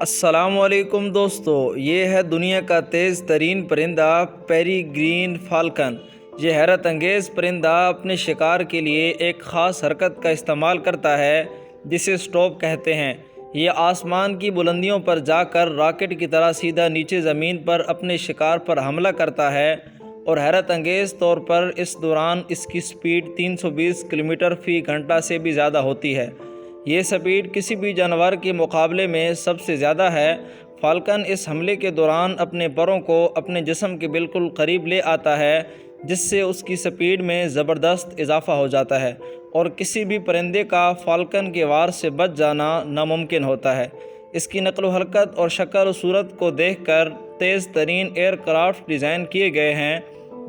السلام علیکم دوستو، یہ ہے دنیا کا تیز ترین پرندہ پیری گرین فالکن۔ یہ حیرت انگیز پرندہ اپنے شکار کے لیے ایک خاص حرکت کا استعمال کرتا ہے جسے سٹوپ کہتے ہیں۔ یہ آسمان کی بلندیوں پر جا کر راکٹ کی طرح سیدھا نیچے زمین پر اپنے شکار پر حملہ کرتا ہے، اور حیرت انگیز طور پر اس دوران اس کی سپیڈ 320 کلومیٹر فی گھنٹہ سے بھی زیادہ ہوتی ہے۔ یہ سپیڈ کسی بھی جانور کے مقابلے میں سب سے زیادہ ہے۔ فالکن اس حملے کے دوران اپنے پروں کو اپنے جسم کے بالکل قریب لے آتا ہے، جس سے اس کی سپیڈ میں زبردست اضافہ ہو جاتا ہے اور کسی بھی پرندے کا فالکن کے وار سے بچ جانا ناممکن ہوتا ہے۔ اس کی نقل و حرکت اور شکل و صورت کو دیکھ کر تیز ترین ایئر کرافٹ ڈیزائن کیے گئے ہیں۔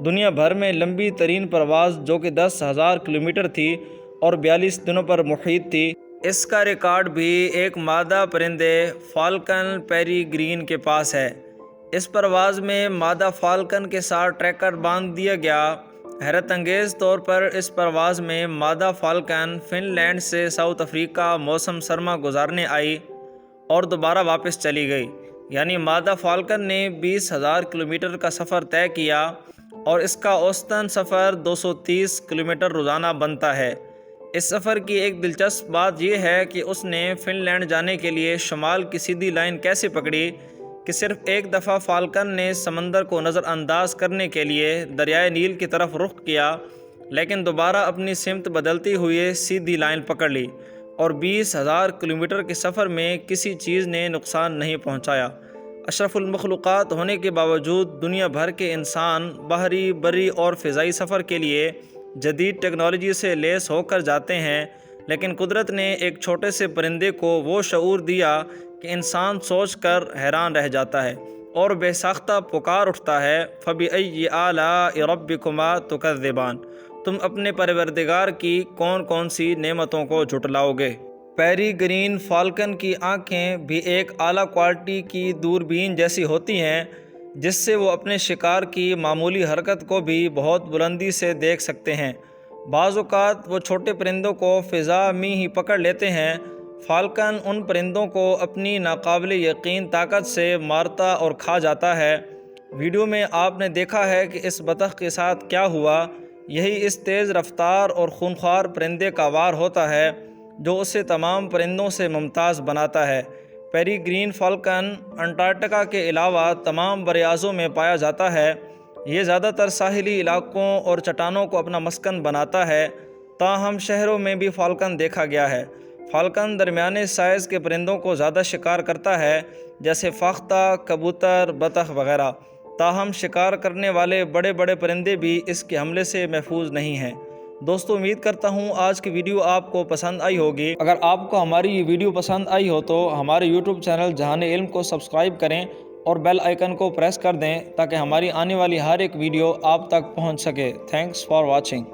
دنیا بھر میں لمبی ترین پرواز جو کہ 10,000 کلومیٹر تھی اور 42 دنوں پر محیط تھی، اس کا ریکارڈ بھی ایک مادہ پرندے فالکن پیری گرین کے پاس ہے۔ اس پرواز میں مادہ فالکن کے ساتھ ٹریکر باندھ دیا گیا۔ حیرت انگیز طور پر اس پرواز میں مادہ فالکن فن لینڈ سے ساؤتھ افریقہ موسم سرما گزارنے آئی اور دوبارہ واپس چلی گئی، یعنی مادہ فالکن نے 20,000 کلومیٹر کا سفر طے کیا اور اس کا اوسطاً سفر 230 کلومیٹر روزانہ بنتا ہے۔ اس سفر کی ایک دلچسپ بات یہ ہے کہ اس نے فن لینڈ جانے کے لیے شمال کی سیدھی لائن کیسے پکڑی کہ صرف ایک دفعہ فالکن نے سمندر کو نظر انداز کرنے کے لیے دریائے نیل کی طرف رخ کیا، لیکن دوبارہ اپنی سمت بدلتے ہوئے سیدھی لائن پکڑ لی اور 20,000 کلومیٹر کے سفر میں کسی چیز نے نقصان نہیں پہنچایا۔ اشرف المخلوقات ہونے کے باوجود دنیا بھر کے انسان بحری، بری اور فضائی سفر کے لیے جدید ٹیکنالوجی سے لیس ہو کر جاتے ہیں، لیکن قدرت نے ایک چھوٹے سے پرندے کو وہ شعور دیا کہ انسان سوچ کر حیران رہ جاتا ہے اور بے ساختہ پکار اٹھتا ہے، فَبِأَيِّ آلَاءِ رَبِّكُمَا تُكَذِّبَانِ، تم اپنے پروردگار کی کون کون سی نعمتوں کو جھٹلاؤ گے۔ پیری گرین فالکن کی آنکھیں بھی ایک اعلیٰ کوالٹی کی دوربین جیسی ہوتی ہیں، جس سے وہ اپنے شکار کی معمولی حرکت کو بھی بہت بلندی سے دیکھ سکتے ہیں۔ بعض اوقات وہ چھوٹے پرندوں کو فضا میں ہی پکڑ لیتے ہیں۔ فالکن ان پرندوں کو اپنی ناقابل یقین طاقت سے مارتا اور کھا جاتا ہے۔ ویڈیو میں آپ نے دیکھا ہے کہ اس بطخ کے ساتھ کیا ہوا۔ یہی اس تیز رفتار اور خونخوار پرندے کا وار ہوتا ہے جو اسے تمام پرندوں سے ممتاز بناتا ہے۔ پیری گرین فالکن انٹارکٹیکا کے علاوہ تمام براعظموں میں پایا جاتا ہے۔ یہ زیادہ تر ساحلی علاقوں اور چٹانوں کو اپنا مسکن بناتا ہے، تاہم شہروں میں بھی فالکن دیکھا گیا ہے۔ فالکن درمیانے سائز کے پرندوں کو زیادہ شکار کرتا ہے، جیسے فاختہ، کبوتر، بطخ وغیرہ، تاہم شکار کرنے والے بڑے بڑے پرندے بھی اس کے حملے سے محفوظ نہیں ہیں۔ دوستو، امید کرتا ہوں آج کی ویڈیو آپ کو پسند آئی ہوگی۔ اگر آپ کو ہماری یہ ویڈیو پسند آئی ہو تو ہمارے یوٹیوب چینل جہان علم کو سبسکرائب کریں اور بیل آئیکن کو پریس کر دیں تاکہ ہماری آنے والی ہر ایک ویڈیو آپ تک پہنچ سکے۔ Thanks for watching.